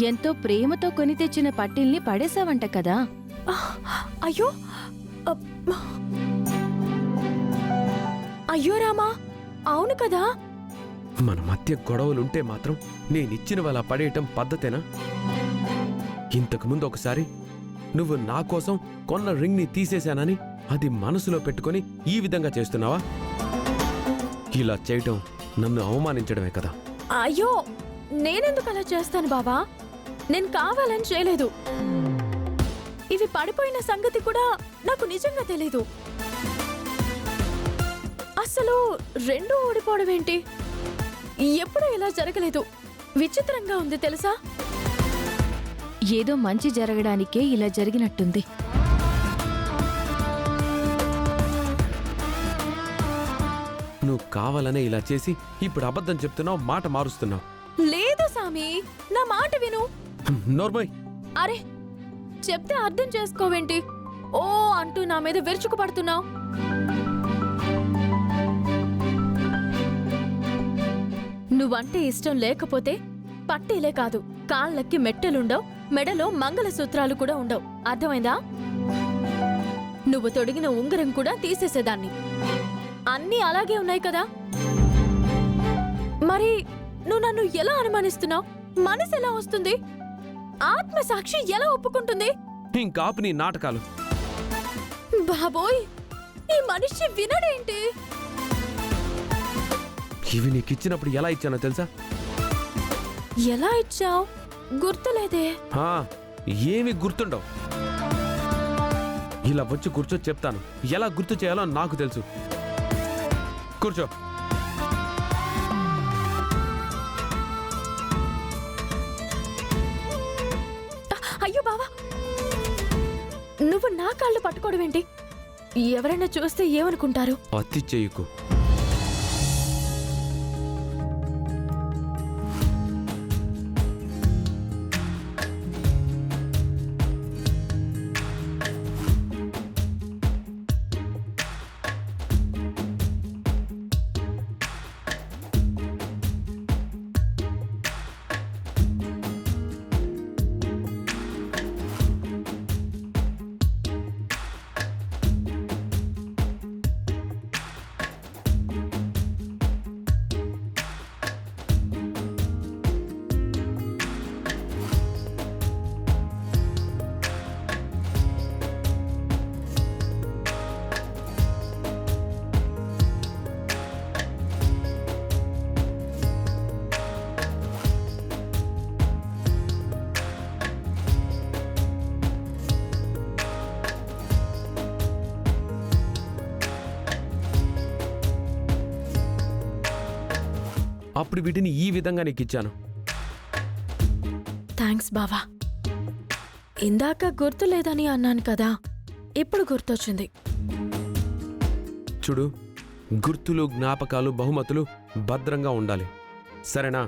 ఎంతో ప్రేమతో కొని తెచ్చిన పట్టిల్ని పడేశావంట కదా. అయ్యో అయ్యో రామా, అవును కదా. మన మధ్య గొడవలుంటే మాత్రం నేనిచ్చిన వాళ్ళ పడేయటం పద్ధతేనా? ఇంతకుముందు ఒకసారి నువ్వు నా కోసం కొన్న రింగ్ని తీసేశానని అది మనసులో పెట్టుకొని ఈ విధంగా చేస్తున్నావా? ఇలా చేయటం నన్ను అవమానించడమే కదా. అయ్యో, నేనెందుకు అలా చేస్తాను బావా? నేను కావాలని చేయలేదు. ఇవి పడిపోయిన సంగతి కూడా నాకు నిజంగా తెలీదు. అసలు రెండూ ఓడిపోవడం ఏంటి? ఎప్పుడూ ఇలా జరగలేదు. విచిత్రంగా ఉంది తెలుసా? ఏదో మంచి జరగడానికే ఇలా జరిగినట్టుంది. నువ్వు కావాలనే ఇలా చేసి ఇప్పుడు అబద్ధం చెప్తున్నావు, మాట మారుస్తున్నావు. లేదు సామి, నా మాట విను. నోర్మయ్. అరే, చెప్తే అర్థం చేసుకోవేంటి? ఓ అంటూ నా మీద విరుచుకు పడుతున్నావు. నువ్వంటే ఇష్టం లేకపోతే పట్టీలే కాదు, కాళ్ళకి మెట్టెలుండవు, మెడలో మంగళసూత్రాలు కూడా ఉండవు. అర్థమైందా? నువ్వు తొడిగిన ఉంగరం కూడా తీసేసేదాన్ని. అన్నీ అలాగే ఉన్నాయి కదా. మరి నువ్వు నన్ను ఎలా అనుమానిస్తున్నావు? మనసు ఎలా వస్తుంది? ఆత్మసాక్షి ఎలా ఒప్పుకుంటుంది? ఇంకాపు నీ నాటకాలు. బాబోయ్, ఈ మనిషి వినడేంటి? ఇవి నీకిచ్చినప్పుడు ఎలా ఇచ్చానో తెలుసా? ఎలా ఇచ్చావు? గుర్తులేదే. ఏమి గుర్తుండవు. ఇలా వచ్చి కూర్చో, చెప్తాను ఎలా గుర్తు చేయాలో నాకు తెలుసు. కూర్చో. అయ్యో బావా, నువ్వు నా కాళ్ళు పట్టుకోవడం ఏంటి? ఎవరైనా చూస్తే ఏమనుకుంటారు? అతి చేయకు. అప్పుడు వీటిని ఈ విధంగా నీకిచ్చాను. థ్యాంక్స్ బావా. ఇందాక గుర్తులేదని అన్నాను కదా, ఇప్పుడు గుర్తొచ్చింది. చూడు, గుర్తులు, జ్ఞాపకాలు, బహుమతులు భద్రంగా ఉండాలి, సరేనా?